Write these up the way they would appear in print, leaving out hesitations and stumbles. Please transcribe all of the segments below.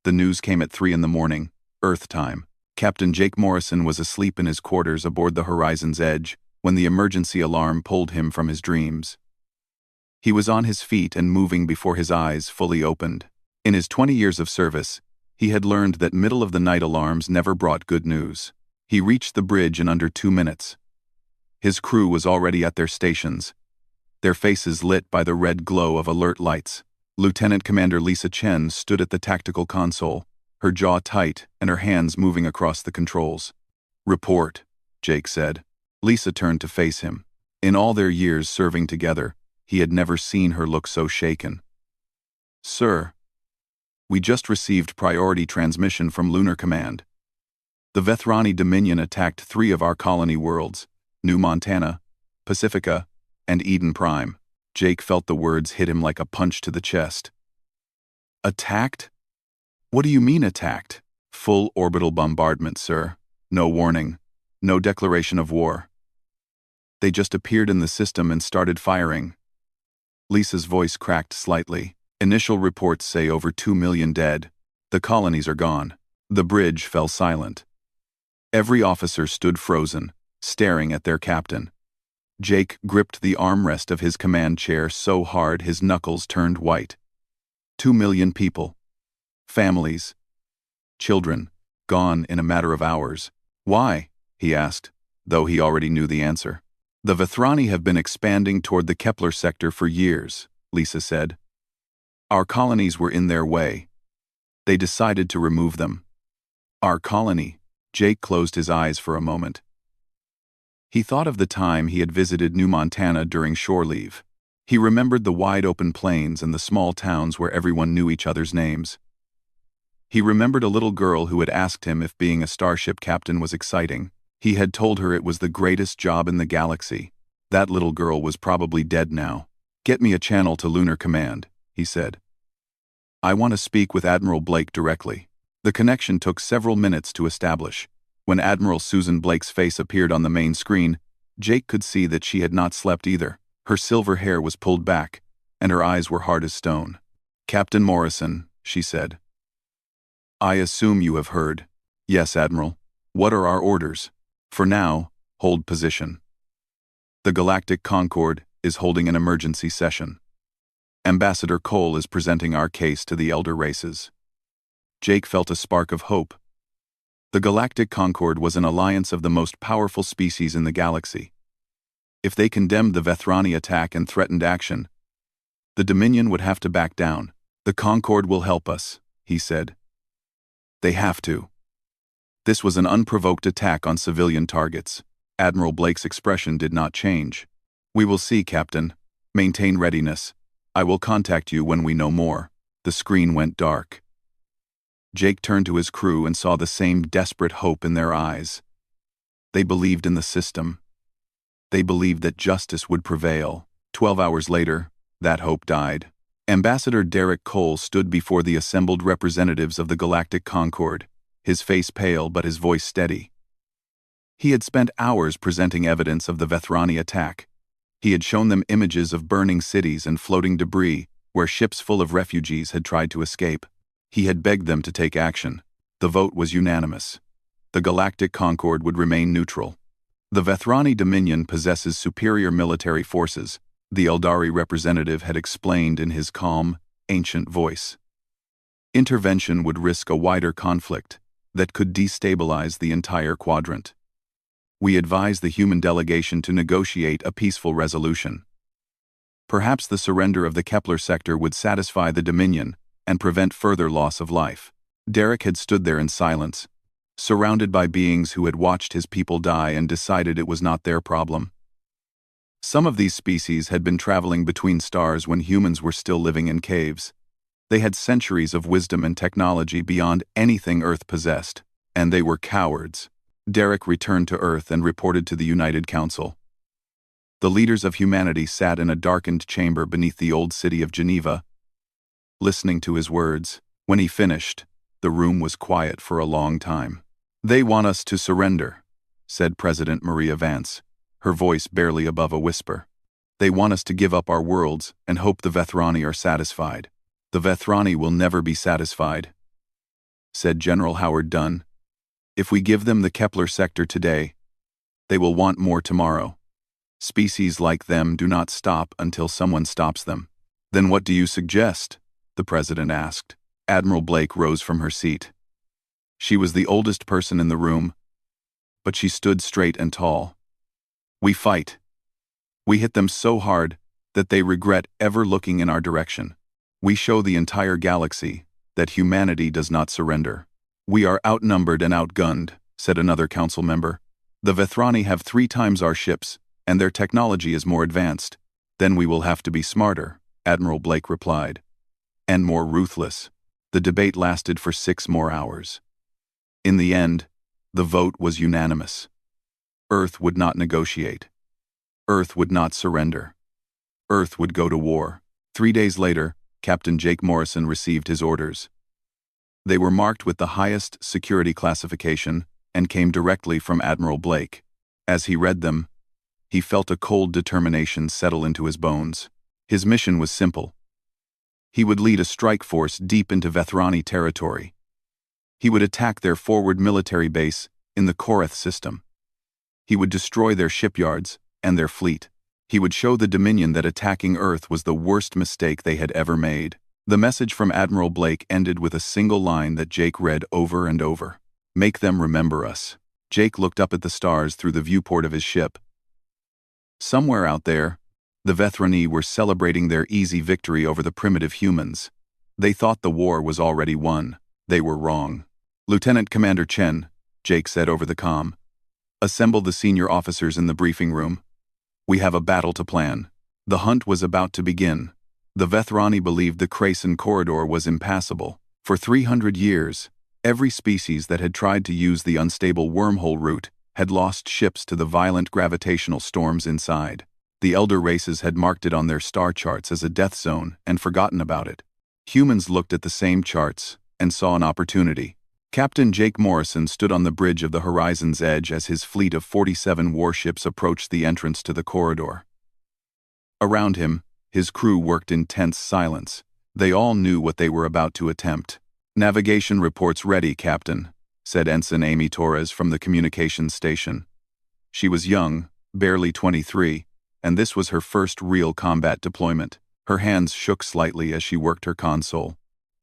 The news came at 3 in the morning, Earth time. Captain Jake Morrison was asleep in his quarters aboard the Horizon's Edge when the emergency alarm pulled him from his dreams. He was on his feet and moving before his eyes fully opened. In his 20 years of service, he had learned that middle-of-the-night alarms never brought good news. He reached the bridge in under 2 minutes. His crew was already at their stations, their faces lit by the red glow of alert lights. Lieutenant Commander Lisa Chen stood at the tactical console, her jaw tight and her hands moving across the controls. "Report," Jake said. Lisa turned to face him. In all their years serving together, he had never seen her look so shaken. "Sir, we just received priority transmission from Lunar Command. The Vethrani Dominion attacked 3 of our colony worlds, New Montana, Pacifica, and Eden Prime." Jake felt the words hit him like a punch to the chest. "Attacked? What do you mean attacked?" "Full orbital bombardment, sir. No warning. No declaration of war. They just appeared in the system and started firing." Lisa's voice cracked slightly. "Initial reports say over 2 million dead. The colonies are gone." The bridge fell silent. Every officer stood frozen, staring at their captain. Jake gripped the armrest of his command chair so hard his knuckles turned white. 2 million people. Families. Children. Gone in a matter of hours. "Why?" he asked, though he already knew the answer. "The Vethrani have been expanding toward the Kepler sector for years," Lisa said. "Our colonies were in their way. They decided to remove them." "Our colony?" Jake closed his eyes for a moment. He thought of the time he had visited New Montana during shore leave. He remembered the wide-open plains and the small towns where everyone knew each other's names. He remembered a little girl who had asked him if being a starship captain was exciting. He had told her it was the greatest job in the galaxy. That little girl was probably dead now. "Get me a channel to Lunar Command," he said. "I want to speak with Admiral Blake directly." The connection took several minutes to establish. When Admiral Susan Blake's face appeared on the main screen, Jake could see that she had not slept either. Her silver hair was pulled back, and her eyes were hard as stone. "Captain Morrison," she said. "I assume you have heard." "Yes, Admiral. What are our orders?" "For now, hold position. The Galactic Concord is holding an emergency session. Ambassador Cole is presenting our case to the elder races." Jake felt a spark of hope. The Galactic Concord was an alliance of the most powerful species in the galaxy. If they condemned the Vethrani attack and threatened action, the Dominion would have to back down. "The Concord will help us," he said. "They have to." This was an unprovoked attack on civilian targets. Admiral Blake's expression did not change. "We will see, Captain. Maintain readiness. I will contact you when we know more." The screen went dark. Jake turned to his crew and saw the same desperate hope in their eyes. They believed in the system. They believed that justice would prevail. 12 hours later, that hope died. Ambassador Derek Cole stood before the assembled representatives of the Galactic Concord, his face pale but his voice steady. He had spent hours presenting evidence of the Vethrani attack. He had shown them images of burning cities and floating debris where ships full of refugees had tried to escape. He had begged them to take action. The vote was unanimous. The Galactic Concord would remain neutral. "The Vethrani Dominion possesses superior military forces," the Eldari representative had explained in his calm, ancient voice. "Intervention would risk a wider conflict that could destabilize the entire quadrant. We advise the human delegation to negotiate a peaceful resolution. Perhaps the surrender of the Kepler sector would satisfy the Dominion and prevent further loss of life." Derek had stood there in silence, surrounded by beings who had watched his people die and decided it was not their problem. Some of these species had been traveling between stars when humans were still living in caves. They had centuries of wisdom and technology beyond anything Earth possessed, and they were cowards. Derek returned to Earth and reported to the United Council. The leaders of humanity sat in a darkened chamber beneath the old city of Geneva, listening to his words. When he finished, the room was quiet for a long time. "They want us to surrender," said President Maria Vance, her voice barely above a whisper. "They want us to give up our worlds and hope the Vethrani are satisfied. The Vethrani will never be satisfied." said General Howard Dunn. "If we give them the Kepler sector today, they will want more tomorrow. Species like them do not stop until someone stops them." "Then what do you suggest?" the president asked. Admiral Blake rose from her seat. She was the oldest person in the room, but she stood straight and tall. "We fight. We hit them so hard that they regret ever looking in our direction. We show the entire galaxy that humanity does not surrender." "We are outnumbered and outgunned," said another council member. "The Vethrani have 3 times our ships, and their technology is more advanced. Then we will have to be smarter," Admiral Blake replied. "And more ruthless." The debate lasted for 6 more hours. In the end, the vote was unanimous. Earth would not negotiate. Earth would not surrender. Earth would go to war. 3 days later, Captain Jake Morrison received his orders. They were marked with the highest security classification and came directly from Admiral Blake. As he read them, he felt a cold determination settle into his bones. His mission was simple. He would lead a strike force deep into Vethrani territory. He would attack their forward military base in the Korath system. He would destroy their shipyards and their fleet. He would show the Dominion that attacking Earth was the worst mistake they had ever made. The message from Admiral Blake ended with a single line that Jake read over and over. "Make them remember us." Jake looked up at the stars through the viewport of his ship. Somewhere out there, the Vethrani were celebrating their easy victory over the primitive humans. They thought the war was already won. They were wrong. "Lieutenant Commander Chen," Jake said over the comm, "assemble the senior officers in the briefing room. We have a battle to plan." The hunt was about to begin. The Vethrani believed the Krayson corridor was impassable. For 300 years, every species that had tried to use the unstable wormhole route had lost ships to the violent gravitational storms inside. The elder races had marked it on their star charts as a death zone and forgotten about it. Humans looked at the same charts and saw an opportunity. Captain Jake Morrison stood on the bridge of the horizon's edge as his fleet of 47 warships approached the entrance to the corridor. Around him, his crew worked in tense silence. They all knew what they were about to attempt. "Navigation reports ready, Captain," said Ensign Amy Torres from the communications station. She was young, barely 23, and this was her first real combat deployment. Her hands shook slightly as she worked her console.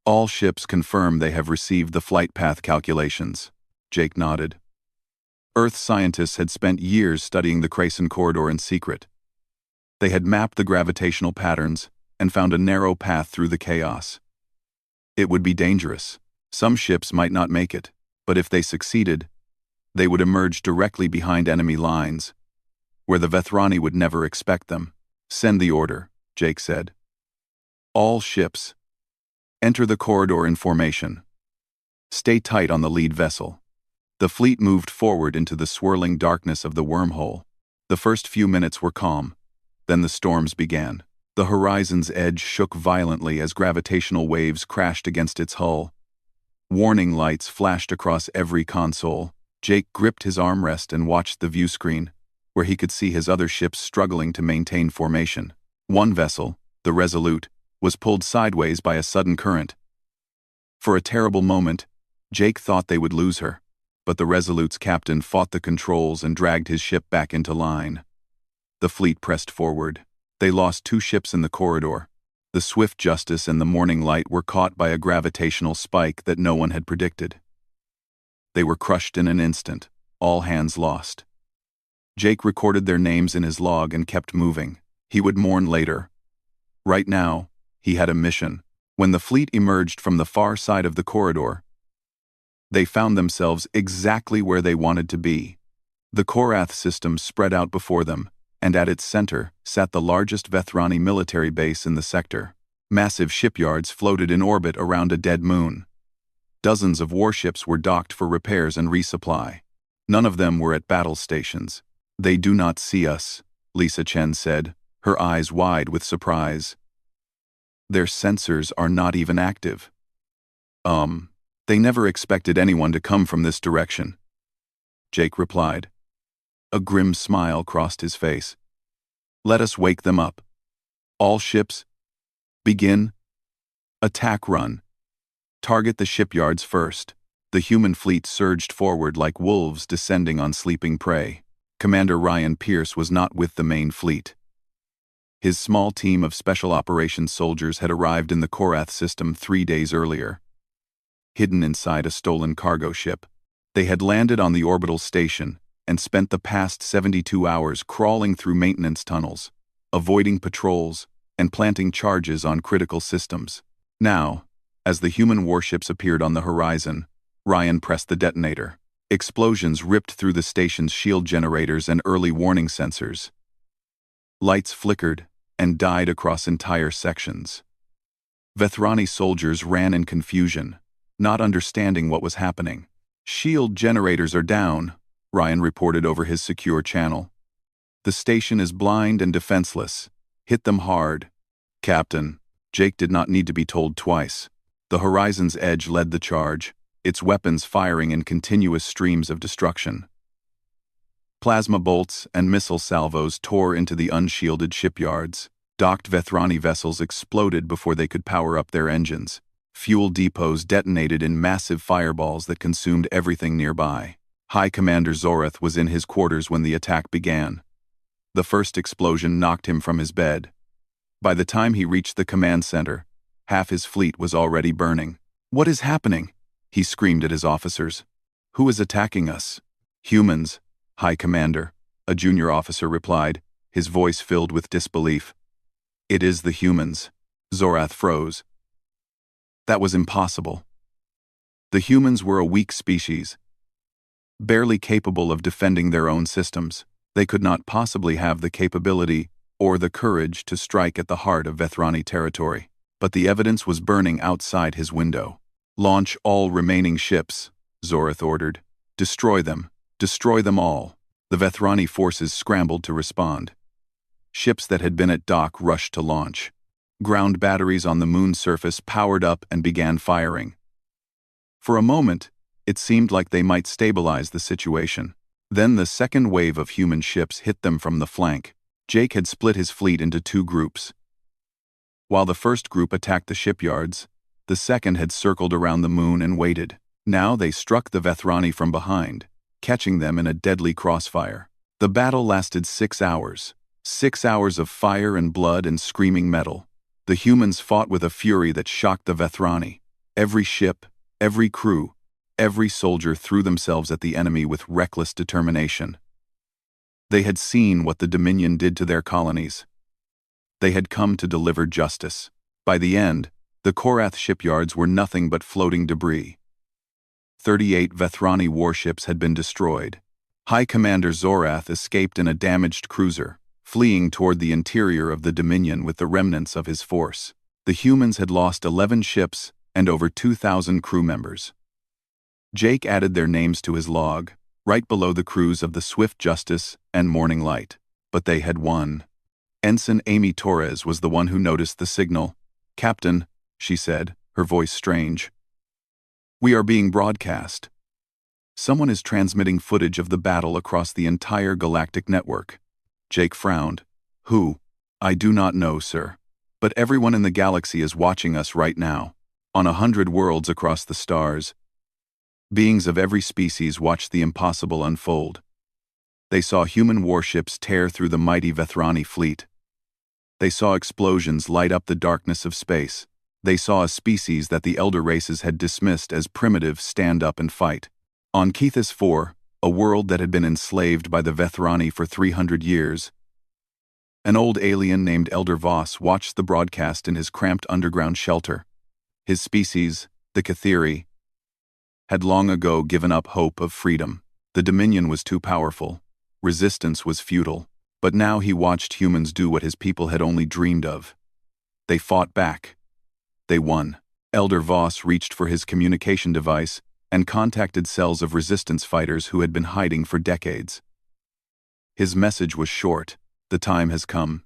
"All ships confirm they have received the flight path calculations." Jake nodded. Earth scientists had spent years studying the Krayson corridor in secret. They had mapped the gravitational patterns and found a narrow path through the chaos. It would be dangerous. Some ships might not make it, but if they succeeded, they would emerge directly behind enemy lines, where the Vethrani would never expect them. "Send the order," Jake said. "All ships, enter the corridor in formation. Stay tight on the lead vessel." The fleet moved forward into the swirling darkness of the wormhole. The first few minutes were calm. Then the storms began. The horizon's edge shook violently as gravitational waves crashed against its hull. Warning lights flashed across every console. Jake gripped his armrest and watched the view screen, where he could see his other ships struggling to maintain formation. One vessel, the Resolute, was pulled sideways by a sudden current. For a terrible moment, Jake thought they would lose her, but the Resolute's captain fought the controls and dragged his ship back into line. The fleet pressed forward. They lost 2 ships in the corridor. The Swift Justice and the Morning Light were caught by a gravitational spike that no one had predicted. They were crushed in an instant, all hands lost. Jake recorded their names in his log and kept moving. He would mourn later. Right now, he had a mission. When the fleet emerged from the far side of the corridor, they found themselves exactly where they wanted to be. The Korath system spread out before them, and at its center sat the largest Vethrani military base in the sector. Massive shipyards floated in orbit around a dead moon. Dozens of warships were docked for repairs and resupply. None of them were at battle stations. "They do not see us," Lisa Chen said, her eyes wide with surprise. "Their sensors are not even active." They never expected anyone to come from this direction," Jake replied. A grim smile crossed his face. "Let us wake them up. All ships, begin. Attack run. Target the shipyards first." The human fleet surged forward like wolves descending on sleeping prey. Commander Ryan Pierce was not with the main fleet. His small team of special operations soldiers had arrived in the Korath system 3 days earlier. Hidden inside a stolen cargo ship, they had landed on the orbital station and spent the past 72 hours crawling through maintenance tunnels, avoiding patrols, and planting charges on critical systems. Now, as the human warships appeared on the horizon, Ryan pressed the detonator. Explosions ripped through the station's shield generators and early warning sensors. Lights flickered and died across entire sections. Vethrani soldiers ran in confusion, not understanding what was happening. "Shield generators are down," Ryan reported over his secure channel. "The station is blind and defenseless. Hit them hard." "Captain," Jake did not need to be told twice. The horizon's edge led the charge, its weapons firing in continuous streams of destruction. Plasma bolts and missile salvos tore into the unshielded shipyards. Docked Vethrani vessels exploded before they could power up their engines. Fuel depots detonated in massive fireballs that consumed everything nearby. High Commander Zorath was in his quarters when the attack began. The first explosion knocked him from his bed. By the time he reached the command center, half his fleet was already burning. "What is happening?" he screamed at his officers. "Who is attacking us?" "Humans, High Commander," a junior officer replied, his voice filled with disbelief. "It is the humans." Zorath froze. That was impossible. The humans were a weak species, barely capable of defending their own systems. They could not possibly have the capability or the courage to strike at the heart of Vethrani territory. But the evidence was burning outside his window. "Launch all remaining ships," Zorath ordered. "Destroy them. Destroy them all." The Vethrani forces scrambled to respond. Ships that had been at dock rushed to launch. Ground batteries on the moon's surface powered up and began firing. For a moment, it seemed like they might stabilize the situation. Then the second wave of human ships hit them from the flank. Jake had split his fleet into 2 groups. While the first group attacked the shipyards, the second had circled around the moon and waited. Now they struck the Vethrani from behind, catching them in a deadly crossfire. The battle lasted 6 hours. 6 hours of fire and blood and screaming metal. The humans fought with a fury that shocked the Vethrani. Every ship, every crew, every soldier threw themselves at the enemy with reckless determination. They had seen what the Dominion did to their colonies. They had come to deliver justice. By the end, the Korath shipyards were nothing but floating debris. 38 Vethrani warships had been destroyed. High Commander Zorath escaped in a damaged cruiser, fleeing toward the interior of the Dominion with the remnants of his force. The humans had lost 11 ships and over 2,000 crew members. Jake added their names to his log, right below the crews of the Swift Justice and Morning Light. But they had won. Ensign Amy Torres was the one who noticed the signal. "Captain," she said, her voice strange. "We are being broadcast. Someone is transmitting footage of the battle across the entire galactic network." Jake frowned. "Who?" "I do not know, sir. But everyone in the galaxy is watching us right now. On 100 worlds across the stars. Beings of every species watched the impossible unfold. They saw human warships tear through the mighty Vethrani fleet. They saw explosions light up the darkness of space. They saw a species that the elder races had dismissed as primitive stand up and fight. On Kethis 4, a world that had been enslaved by the Vethrani for 300 years, an old alien named Elder Voss watched the broadcast in his cramped underground shelter. His species, the Kethiri, had long ago given up hope of freedom. The Dominion was too powerful. Resistance was futile. But now he watched humans do what his people had only dreamed of. They fought back. They won. Elder Voss reached for his communication device and contacted cells of resistance fighters who had been hiding for decades. His message was short. The time has come.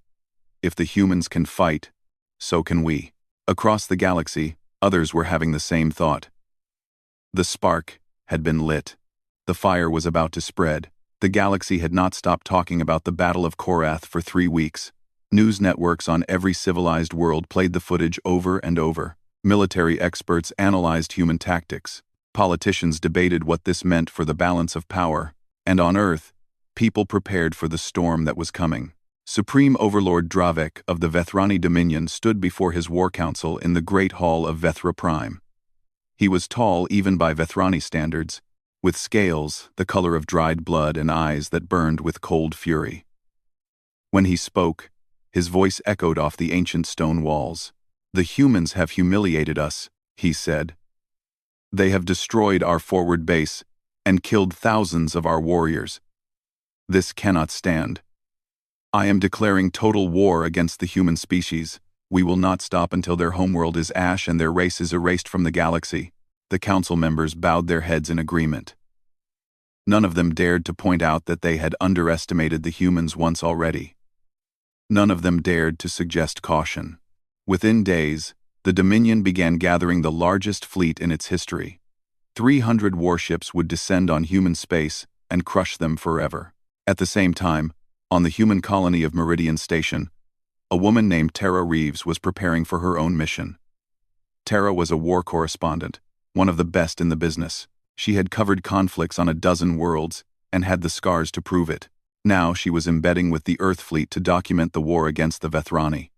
If the humans can fight, so can we. Across the galaxy, others were having the same thought. The spark had been lit. The fire was about to spread. The galaxy had not stopped talking about the Battle of Korath for 3 weeks. News networks on every civilized world played the footage over and over. Military experts analyzed human tactics. Politicians debated what this meant for the balance of power, and on Earth, people prepared for the storm that was coming. Supreme Overlord Dravek of the Vethrani Dominion stood before his war council in the Great Hall of Vethra Prime. He was tall even by Vethrani standards, with scales the color of dried blood and eyes that burned with cold fury. When he spoke, his voice echoed off the ancient stone walls. "The humans have humiliated us," he said. "They have destroyed our forward base and killed thousands of our warriors. This cannot stand. I am declaring total war against the human species. We will not stop until their homeworld is ash and their race is erased from the galaxy." The council members bowed their heads in agreement. None of them dared to point out that they had underestimated the humans once already. None of them dared to suggest caution. Within days, the Dominion began gathering the largest fleet in its history. 300 warships would descend on human space and crush them forever. At the same time, on the human colony of Meridian Station, a woman named Tara Reeves was preparing for her own mission. Tara was a war correspondent, one of the best in the business. She had covered conflicts on a dozen worlds and had the scars to prove it. Now she was embedding with the Earth fleet to document the war against the Vethrani.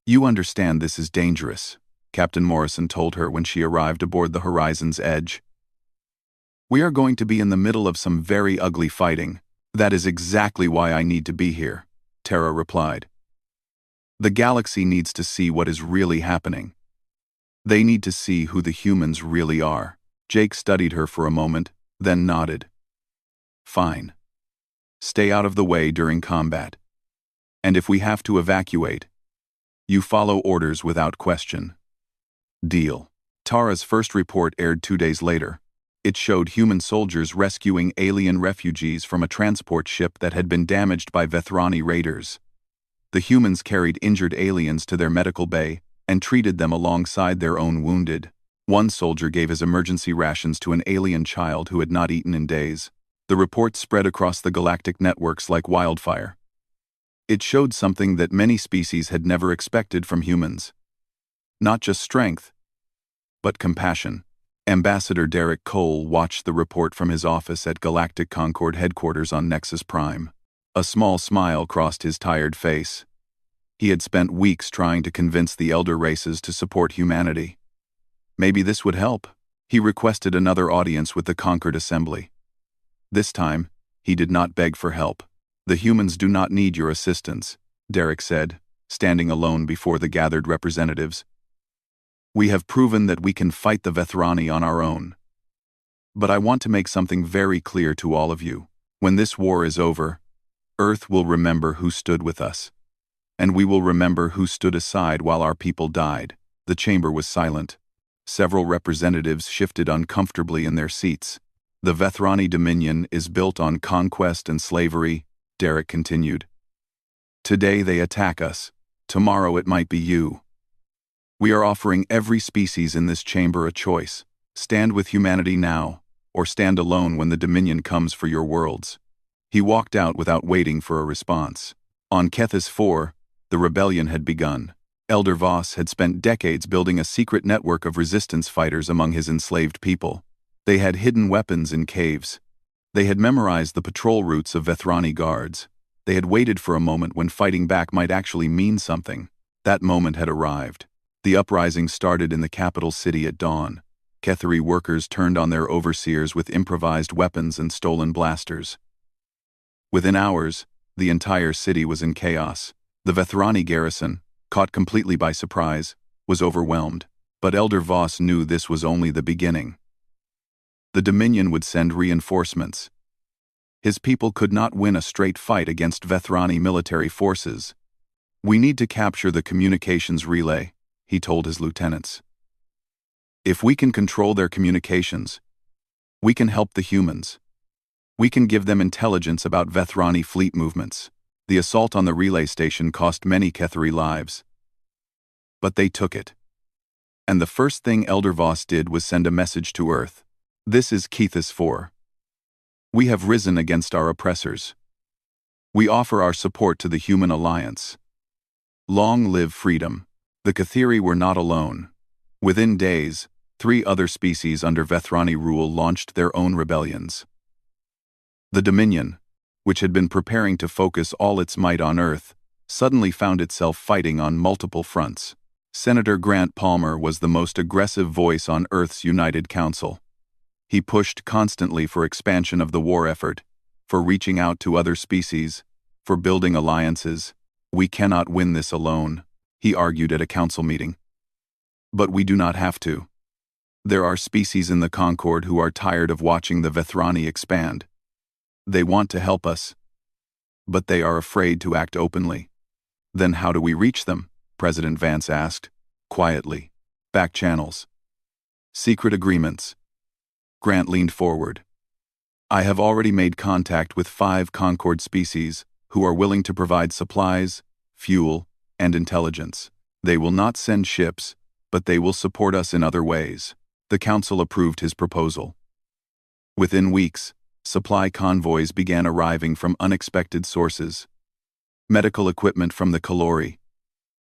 "You understand this is dangerous," Captain Morrison told her when she arrived aboard the Horizon's Edge. "We are going to be in the middle of some very ugly fighting. That is exactly why I need to be here," Tara replied. "The galaxy needs to see what is really happening. They need to see who the humans really are." Jake studied her for a moment, then nodded. "Fine. Stay out of the way during combat. And if we have to evacuate, you follow orders without question. Deal." Tara's first report aired 2 days later. It showed human soldiers rescuing alien refugees from a transport ship that had been damaged by Vethrani raiders. The humans carried injured aliens to their medical bay and treated them alongside their own wounded. One soldier gave his emergency rations to an alien child who had not eaten in days. The report spread across the galactic networks like wildfire. It showed something that many species had never expected from humans. Not just strength, but compassion. Ambassador Derek Cole watched the report from his office at Galactic Concord headquarters on Nexus Prime. A small smile crossed his tired face. He had spent weeks trying to convince the elder races to support humanity. Maybe this would help. He requested another audience with the Concord Assembly. This time, he did not beg for help. "The humans do not need your assistance," Derek said, standing alone before the gathered representatives. "We have proven that we can fight the Vethrani on our own. But I want to make something very clear to all of you. When this war is over, Earth will remember who stood with us. And we will remember who stood aside while our people died." The chamber was silent. Several representatives shifted uncomfortably in their seats. "The Vethrani Dominion is built on conquest and slavery," Derek continued. "Today they attack us. Tomorrow it might be you. We are offering every species in this chamber a choice. Stand with humanity now, or stand alone when the Dominion comes for your worlds." He walked out without waiting for a response. On Kethis 4, the rebellion had begun. Elder Voss had spent decades building a secret network of resistance fighters among his enslaved people. They had hidden weapons in caves. They had memorized the patrol routes of Vethrani guards. They had waited for a moment when fighting back might actually mean something. That moment had arrived. The uprising started in the capital city at dawn. Kethari workers turned on their overseers with improvised weapons and stolen blasters. Within hours, the entire city was in chaos. The Vethrani garrison, caught completely by surprise, was overwhelmed. But Elder Voss knew this was only the beginning. The Dominion would send reinforcements. His people could not win a straight fight against Vethrani military forces. "We need to capture the communications relay," he told his lieutenants. "If we can control their communications, we can help the humans. We can give them intelligence about Vethrani fleet movements." The assault on the relay station cost many Kethari lives. But they took it. And the first thing Elder Voss did was send a message to Earth. "This is Kethis 4. We have risen against our oppressors. We offer our support to the Human Alliance. Long live freedom." The Kethari were not alone. Within days, 3 other species under Vethrani rule launched their own rebellions. The Dominion, which had been preparing to focus all its might on Earth, suddenly found itself fighting on multiple fronts. Senator Grant Palmer was the most aggressive voice on Earth's United Council. He pushed constantly for expansion of the war effort, for reaching out to other species, for building alliances. "We cannot win this alone," he argued at a council meeting. "But we do not have to. There are species in the Concord who are tired of watching the Vethrani expand. They want to help us, but they are afraid to act openly." "Then how do we reach them?" President Vance asked, quietly. "Back channels. Secret agreements." Grant leaned forward. "I have already made contact with 5 Concord species who are willing to provide supplies, fuel, and intelligence. They will not send ships, but they will support us in other ways." The council approved his proposal. Within weeks, supply convoys began arriving from unexpected sources. Medical equipment from the Kalori,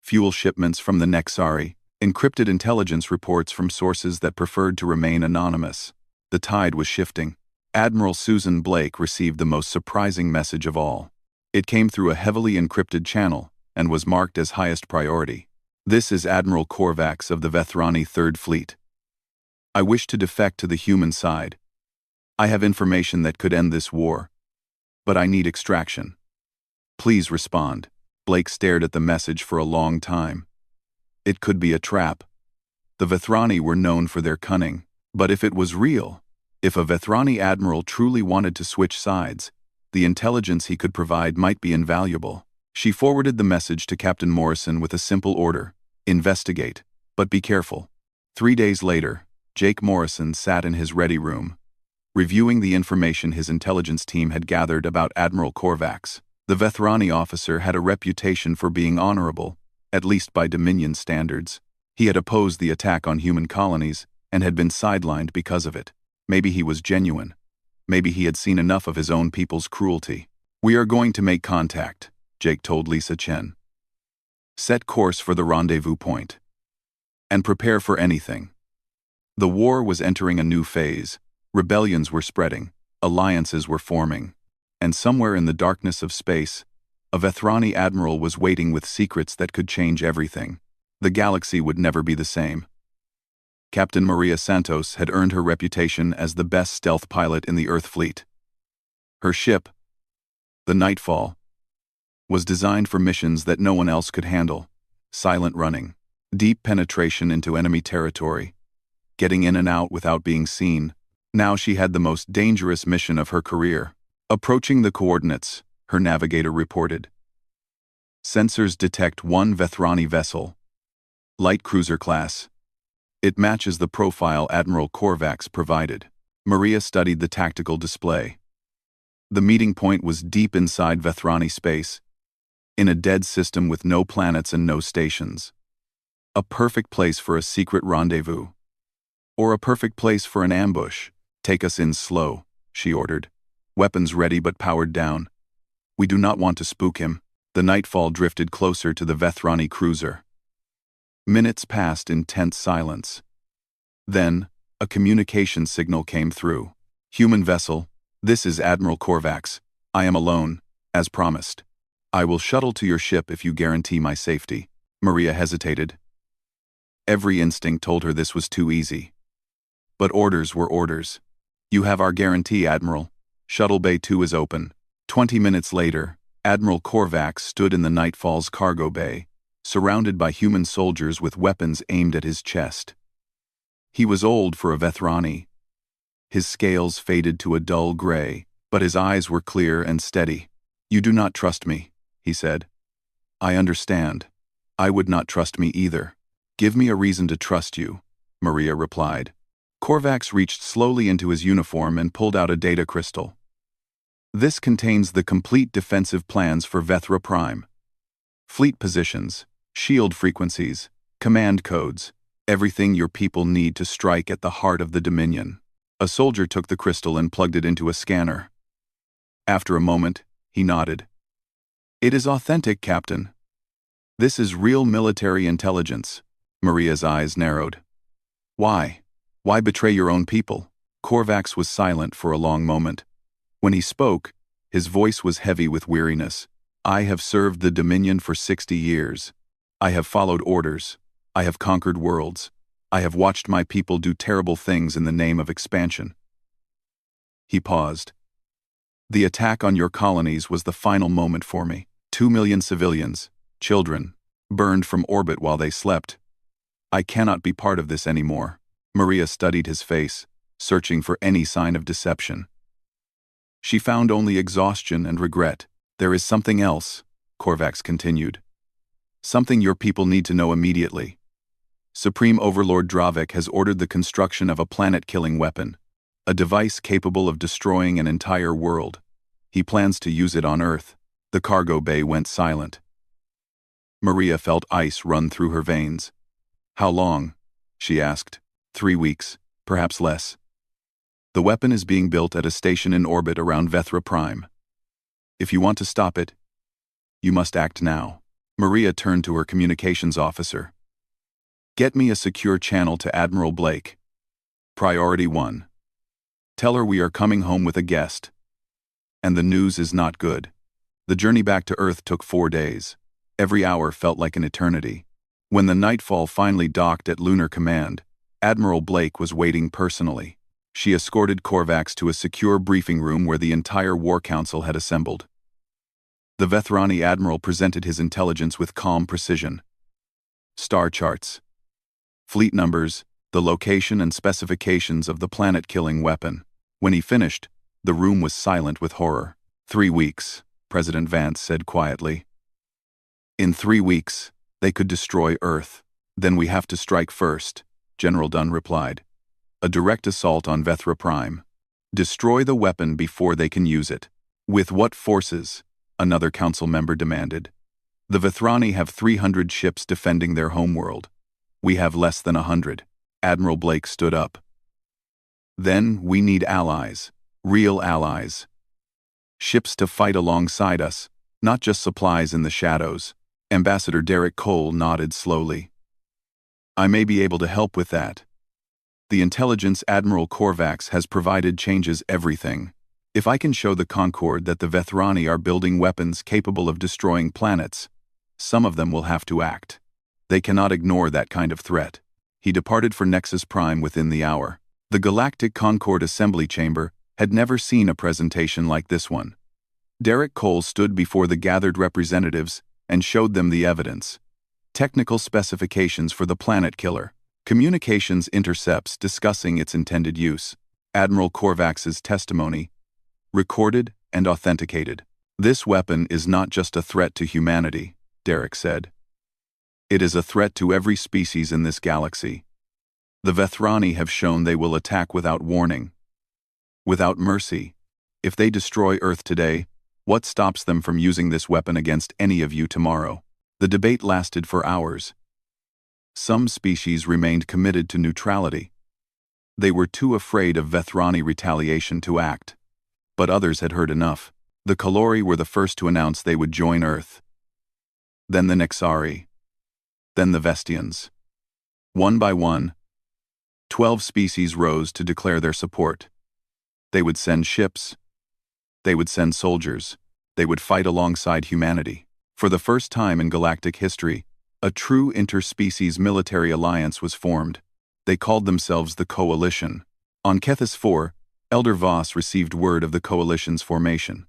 fuel shipments from the Nexari, encrypted intelligence reports from sources that preferred to remain anonymous. The tide was shifting. Admiral Susan Blake received the most surprising message of all. It came through a heavily encrypted channel and was marked as highest priority. "This is Admiral Korvax of the Vethrani Third Fleet. I wish to defect to the human side. I have information that could end this war, but I need extraction. Please respond." Blake stared at the message for a long time. It could be a trap. The Vethrani were known for their cunning, but if it was real, if a Vethrani admiral truly wanted to switch sides, the intelligence he could provide might be invaluable. She forwarded the message to Captain Morrison with a simple order: investigate, but be careful. 3 days later, Jake Morrison sat in his ready room, reviewing the information his intelligence team had gathered about Admiral Korvax. The Vethrani officer had a reputation for being honorable, at least by Dominion standards. He had opposed the attack on human colonies and had been sidelined because of it. Maybe he was genuine. Maybe he had seen enough of his own people's cruelty. "We are going to make contact," Jake told Lisa Chen. "Set course for the rendezvous point. And prepare for anything." The war was entering a new phase. Rebellions were spreading, alliances were forming, and somewhere in the darkness of space, a Vethrani admiral was waiting with secrets that could change everything. The galaxy would never be the same. Captain Maria Santos had earned her reputation as the best stealth pilot in the Earth fleet. Her ship, the Nightfall, was designed for missions that no one else could handle: silent running, deep penetration into enemy territory, getting in and out without being seen. Now she had the most dangerous mission of her career. "Approaching the coordinates," her navigator reported. "Sensors detect 1 Vethrani vessel. Light cruiser class. It matches the profile Admiral Korvax provided." Maria studied the tactical display. The meeting point was deep inside Vethrani space, in a dead system with no planets and no stations. A perfect place for a secret rendezvous. Or a perfect place for an ambush. "Take us in slow," she ordered. "Weapons ready but powered down. We do not want to spook him." The Nightfall drifted closer to the Vethrani cruiser. Minutes passed in tense silence. Then, a communication signal came through. "Human vessel, this is Admiral Korvax. I am alone, as promised. I will shuttle to your ship if you guarantee my safety." Maria hesitated. Every instinct told her this was too easy. But orders were orders. "You have our guarantee, Admiral. Shuttle Bay 2 is open." 20 minutes later, Admiral Korvax stood in the Nightfall's cargo bay, surrounded by human soldiers with weapons aimed at his chest. He was old for a Vethrani. His scales faded to a dull gray, but his eyes were clear and steady. "You do not trust me," he said. "I understand. I would not trust me either." "Give me a reason to trust you," Maria replied. Korvax reached slowly into his uniform and pulled out a data crystal. "This contains the complete defensive plans for Vethra Prime. Fleet positions, shield frequencies, command codes, everything your people need to strike at the heart of the Dominion." A soldier took the crystal and plugged it into a scanner. After a moment, he nodded. "It is authentic, Captain. This is real military intelligence." Maria's eyes narrowed. "Why?" Why betray your own people? Korvax was silent for a long moment. When he spoke, his voice was heavy with weariness. I have served the Dominion for 60 years. I have followed orders. I have conquered worlds. I have watched my people do terrible things in the name of expansion. He paused. The attack on your colonies was the final moment for me. 2 million civilians, children, burned from orbit while they slept. I cannot be part of this anymore. Maria studied his face, searching for any sign of deception. She found only exhaustion and regret. There is something else, Korvax continued. Something your people need to know immediately. Supreme Overlord Dravik has ordered the construction of a planet-killing weapon, a device capable of destroying an entire world. He plans to use it on Earth. The cargo bay went silent. Maria felt ice run through her veins. How long? She asked. 3 weeks, perhaps less. The weapon is being built at a station in orbit around Vethra Prime. If you want to stop it, you must act now. Maria turned to her communications officer. Get me a secure channel to Admiral Blake. Priority 1. Tell her we are coming home with a guest. And the news is not good. The journey back to Earth took 4 days. Every hour felt like an eternity. When the Nightfall finally docked at Lunar Command, Admiral Blake was waiting personally. She escorted Korvax to a secure briefing room where the entire War Council had assembled. The Vethrani Admiral presented his intelligence with calm precision. Star charts, fleet numbers, the location and specifications of the planet-killing weapon. When he finished, the room was silent with horror. 3 weeks, President Vance said quietly. In 3 weeks, they could destroy Earth. Then we have to strike first, General Dunn replied. A direct assault on Vethra Prime. Destroy the weapon before they can use it. With what forces? Another council member demanded. The Vethrani have 300 ships defending their homeworld. We have less than 100. Admiral Blake stood up. Then we need allies. Real allies. Ships to fight alongside us, not just supplies in the shadows. Ambassador Derek Cole nodded slowly. I may be able to help with that. The intelligence Admiral Korvax has provided changes everything. If I can show the Concord that the Vethrani are building weapons capable of destroying planets, some of them will have to act. They cannot ignore that kind of threat. He departed for Nexus Prime within the hour. The Galactic Concord Assembly Chamber had never seen a presentation like this one. Derek Cole stood before the gathered representatives and showed them the evidence. Technical specifications for the planet killer. Communications intercepts discussing its intended use. Admiral Korvax's testimony. Recorded and authenticated. This weapon is not just a threat to humanity, Derek said. It is a threat to every species in this galaxy. The Vethrani have shown they will attack without warning. Without mercy. If they destroy Earth today, what stops them from using this weapon against any of you tomorrow? The debate lasted for hours. Some species remained committed to neutrality. They were too afraid of Vethrani retaliation to act. But others had heard enough. The Kalori were the first to announce they would join Earth. Then the Nexari. Then the Vestians. One by one, 12 species rose to declare their support. They would send ships. They would send soldiers. They would fight alongside humanity. For the first time in galactic history, a true interspecies military alliance was formed. They called themselves the Coalition. On Kethis 4, Elder Voss received word of the Coalition's formation.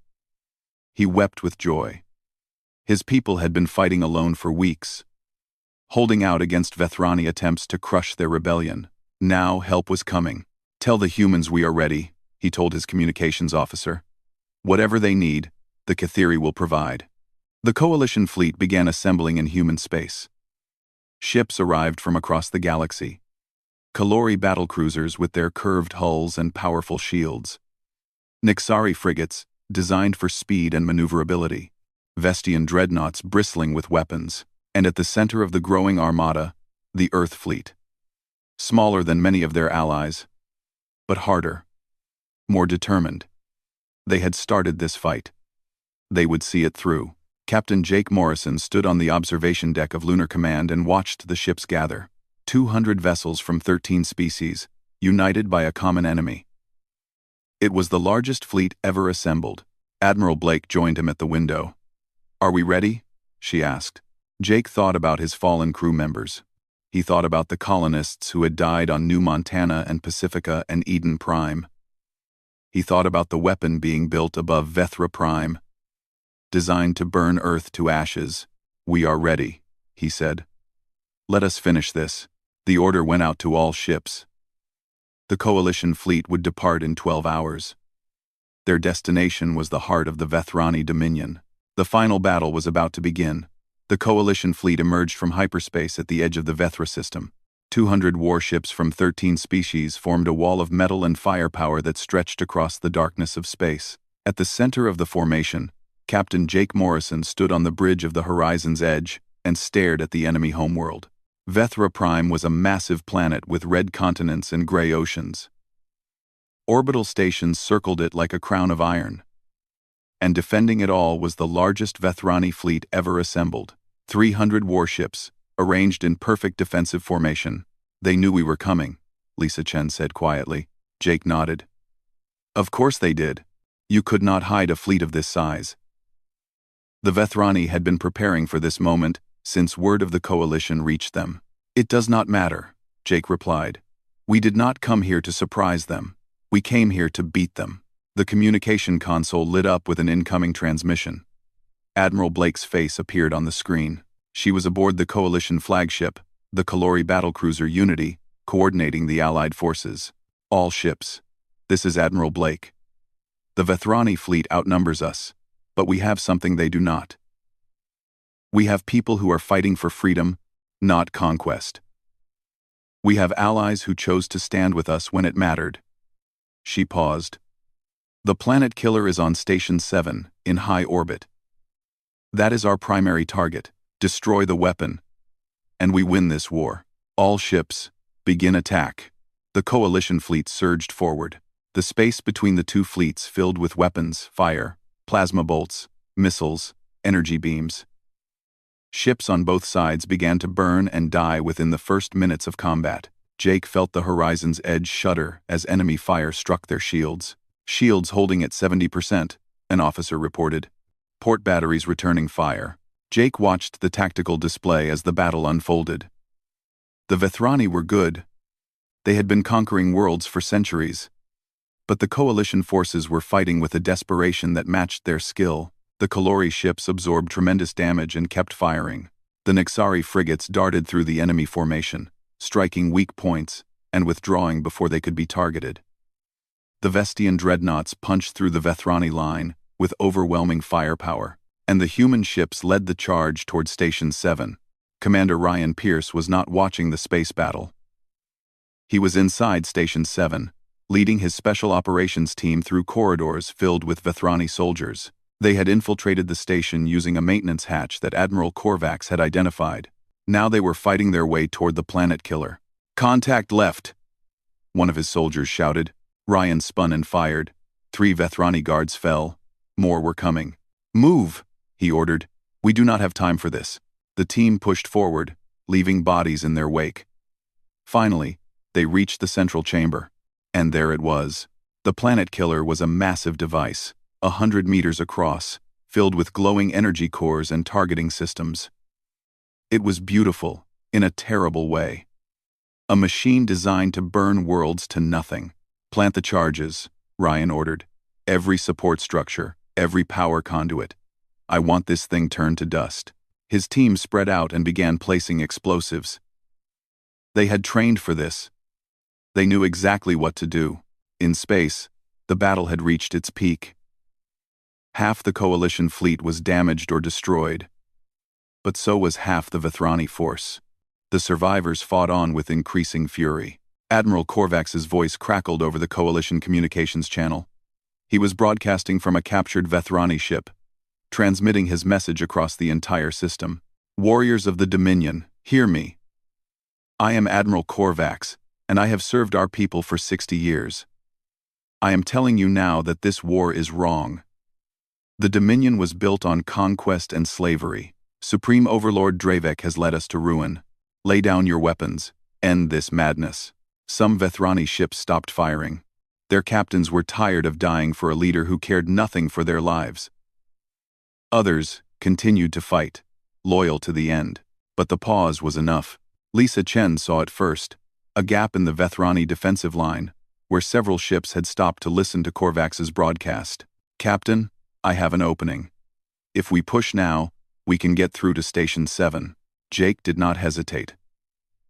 He wept with joy. His people had been fighting alone for weeks, holding out against Vethrani attempts to crush their rebellion. Now help was coming. Tell the humans we are ready, he told his communications officer. Whatever they need, the Cathiri will provide. The Coalition fleet began assembling in human space. Ships arrived from across the galaxy. Kalori battlecruisers with their curved hulls and powerful shields. Nexari frigates, designed for speed and maneuverability. Vestian dreadnoughts bristling with weapons. And at the center of the growing armada, the Earth fleet. Smaller than many of their allies, but harder, more determined. They had started this fight. They would see it through. Captain Jake Morrison stood on the observation deck of Lunar Command and watched the ships gather. 200 vessels from 13 species, united by a common enemy. It was the largest fleet ever assembled. Admiral Blake joined him at the window. "Are we ready?" she asked. Jake thought about his fallen crew members. He thought about the colonists who had died on New Montana and Pacifica and Eden Prime. He thought about the weapon being built above Vethra Prime, designed to burn Earth to ashes. "We are ready," he said. "Let us finish this." The order went out to all ships. The Coalition fleet would depart in 12 hours. Their destination was the heart of the Vethrani Dominion. The final battle was about to begin. The Coalition fleet emerged from hyperspace at the edge of the Vethra system. 200 warships from 13 species formed a wall of metal and firepower that stretched across the darkness of space. At the center of the formation, Captain Jake Morrison stood on the bridge of the horizon's edge and stared at the enemy homeworld. Vethra Prime was a massive planet with red continents and gray oceans. Orbital stations circled it like a crown of iron. And defending it all was the largest Vethrani fleet ever assembled. 300 warships, arranged in perfect defensive formation. "They knew we were coming," Lisa Chen said quietly. Jake nodded. "Of course they did. You could not hide a fleet of this size." The Vethrani had been preparing for this moment since word of the Coalition reached them. "It does not matter," Jake replied. "We did not come here to surprise them. We came here to beat them." The communication console lit up with an incoming transmission. Admiral Blake's face appeared on the screen. She was aboard the Coalition flagship, the Kalori battlecruiser Unity, coordinating the Allied forces. "All ships. This is Admiral Blake. The Vethrani fleet outnumbers us, but we have something they do not. We have people who are fighting for freedom, not conquest. We have allies who chose to stand with us when it mattered." She paused. "The planet killer is on Station 7, in high orbit. That is our primary target. Destroy the weapon, and we win this war. All ships, begin attack." The Coalition fleet surged forward. The space between the two fleets filled with weapons, fire, plasma bolts, missiles, energy beams. Ships on both sides began to burn and die within the first minutes of combat. Jake felt the horizon's edge shudder as enemy fire struck their shields. "Shields holding at 70%, an officer reported. "Port batteries returning fire." Jake watched the tactical display as the battle unfolded. The Vethrani were good. They had been conquering worlds for centuries. But the Coalition forces were fighting with a desperation that matched their skill. The Kalori ships absorbed tremendous damage and kept firing. The Nixari frigates darted through the enemy formation, striking weak points and withdrawing before they could be targeted. The Vestian dreadnoughts punched through the Vethrani line with overwhelming firepower, and the human ships led the charge toward Station 7. Commander Ryan Pierce was not watching the space battle. He was inside Station 7, leading his special operations team through corridors filled with Vethrani soldiers. They had infiltrated the station using a maintenance hatch that Admiral Korvax had identified. Now they were fighting their way toward the planet killer. "Contact left," one of his soldiers shouted. Ryan spun and fired. 3 Vethrani guards fell. More were coming. "Move," he ordered. "We do not have time for this." The team pushed forward, leaving bodies in their wake. Finally, they reached the central chamber. And there it was. The planet killer was a massive device, 100 meters across, filled with glowing energy cores and targeting systems. It was beautiful, in a terrible way. A machine designed to burn worlds to nothing. "Plant the charges," Ryan ordered. "Every support structure, every power conduit. I want this thing turned to dust." His team spread out and began placing explosives. They had trained for this. They knew exactly what to do. In space, the battle had reached its peak. Half the Coalition fleet was damaged or destroyed. But so was half the Vethrani force. The survivors fought on with increasing fury. Admiral Korvax's voice crackled over the Coalition communications channel. He was broadcasting from a captured Vethrani ship, transmitting his message across the entire system. "Warriors of the Dominion, hear me. I am Admiral Korvax, and I have served our people for 60 years. I am telling you now that this war is wrong. The Dominion was built on conquest and slavery. Supreme Overlord Dravek has led us to ruin. Lay down your weapons. End this madness." Some Vethrani ships stopped firing. Their captains were tired of dying for a leader who cared nothing for their lives. Others continued to fight, loyal to the end. But the pause was enough. Lisa Chen saw it first, a gap in the Vethrani defensive line, where several ships had stopped to listen to Korvax's broadcast. "Captain, I have an opening. If we push now, we can get through to Station 7. Jake did not hesitate.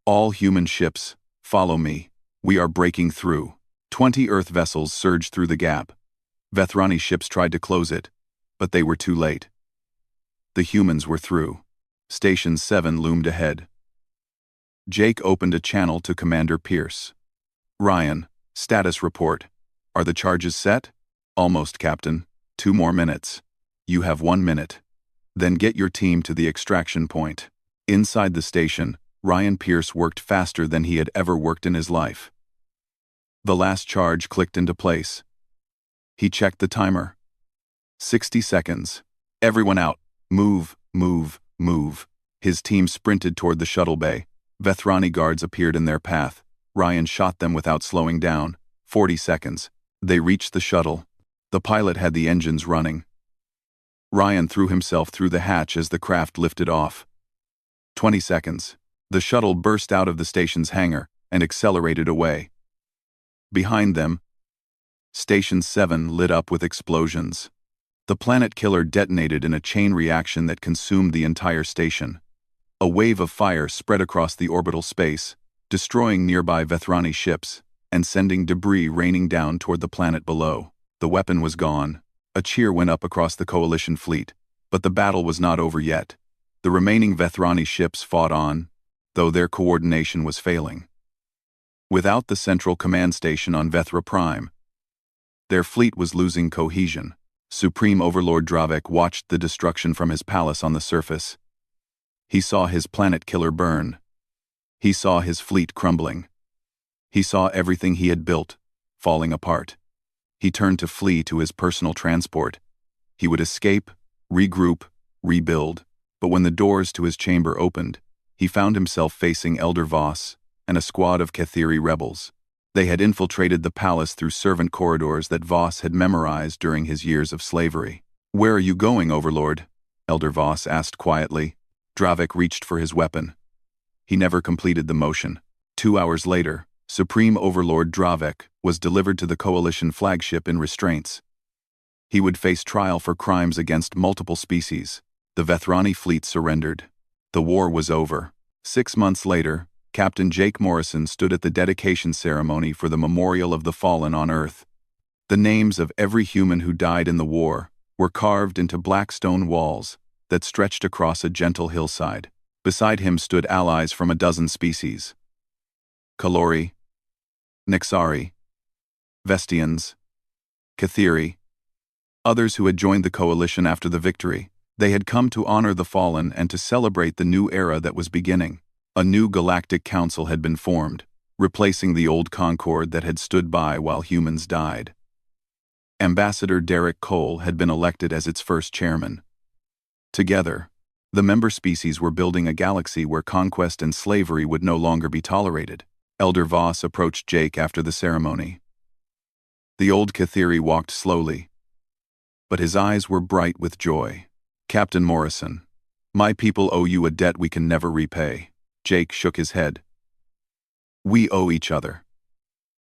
"All human ships, follow me. We are breaking through." 20 Earth vessels surged through the gap. Vethrani ships tried to close it, but they were too late. The humans were through. Station 7 loomed ahead. Jake opened a channel to Commander Pierce. "Ryan, status report. Are the charges set?" "Almost, Captain. 2 more minutes." "You have 1 minute. Then get your team to the extraction point." Inside the station, Ryan Pierce worked faster than he had ever worked in his life. The last charge clicked into place. He checked the timer. 60 seconds. "Everyone out. Move, move, move." His team sprinted toward the shuttle bay. Vethrani guards appeared in their path. Ryan shot them without slowing down. 40 seconds. They reached the shuttle. The pilot had the engines running. Ryan threw himself through the hatch as the craft lifted off. 20 seconds. The shuttle burst out of the station's hangar and accelerated away. Behind them, Station 7 lit up with explosions. The planet killer detonated in a chain reaction that consumed the entire station. A wave of fire spread across the orbital space, destroying nearby Vethrani ships and sending debris raining down toward the planet below. The weapon was gone. A cheer went up across the Coalition fleet, but the battle was not over yet. The remaining Vethrani ships fought on, though their coordination was failing. Without the central command station on Vethra Prime, their fleet was losing cohesion. Supreme Overlord Dravek watched the destruction from his palace on the surface. He saw his planet killer burn. He saw his fleet crumbling. He saw everything he had built falling apart. He turned to flee to his personal transport. He would escape, regroup, rebuild. But when the doors to his chamber opened, he found himself facing Elder Voss and a squad of Ketheri rebels. They had infiltrated the palace through servant corridors that Voss had memorized during his years of slavery. "Where are you going, Overlord?" Elder Voss asked quietly. Dravek reached for his weapon. He never completed the motion. 2 hours later, Supreme Overlord Dravek was delivered to the Coalition flagship in restraints. He would face trial for crimes against multiple species. The Vethrani fleet surrendered. The war was over. 6 months later, Captain Jake Morrison stood at the dedication ceremony for the Memorial of the Fallen on Earth. The names of every human who died in the war were carved into black stone walls that stretched across a gentle hillside. Beside him stood allies from a dozen species: Kalori, Nixari, Vestians, Ketheri, others who had joined the coalition after the victory. They had come to honor the fallen and to celebrate the new era that was beginning. A new galactic council had been formed, replacing the old Concord that had stood by while humans died. Ambassador Derek Cole had been elected as its first chairman. Together, the member species were building a galaxy where conquest and slavery would no longer be tolerated. Elder Voss approached Jake after the ceremony. The old Ketheri walked slowly, but his eyes were bright with joy. "Captain Morrison, my people owe you a debt we can never repay." Jake shook his head. "We owe each other.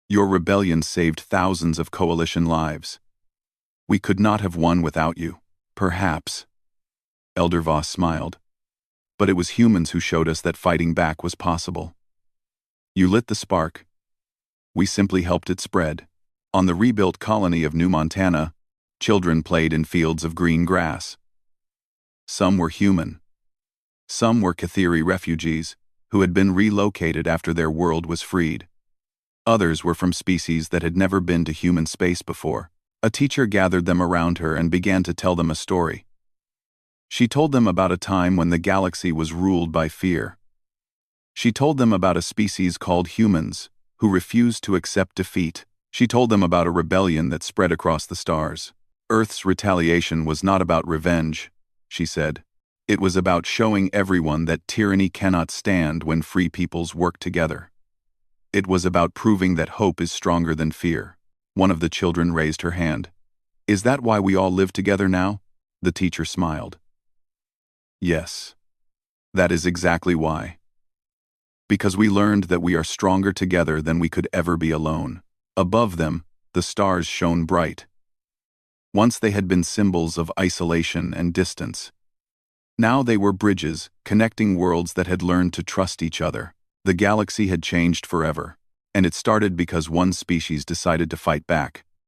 Your rebellion saved thousands of coalition lives. We could not have won without you." "Perhaps." Elder Voss smiled. "But it was humans who showed us that fighting back was possible. You lit the spark. We simply helped it spread. On the rebuilt colony of New Montana, children played in fields of green grass. Some were human. Some were Ketheri refugees who had been relocated after their world was freed. Others were from species that had never been to human space before. A teacher gathered them around her and began to tell them a story. She told them about a time when the galaxy was ruled by fear. She told them about a species called humans who refused to accept defeat. She told them about a rebellion that spread across the stars. Earth's retaliation was not about revenge, she said. It was about showing everyone that tyranny cannot stand when free peoples work together. It was about proving that hope is stronger than fear. One of the children raised her hand. Is that why we all live together now? The teacher smiled. Yes. That is exactly why. Because we learned that we are stronger together than we could ever be alone. Above them, the stars shone bright. Once they had been symbols of isolation and distance. Now they were bridges, connecting worlds that had learned to trust each other. The galaxy had changed forever, and it started because one species decided to fight back.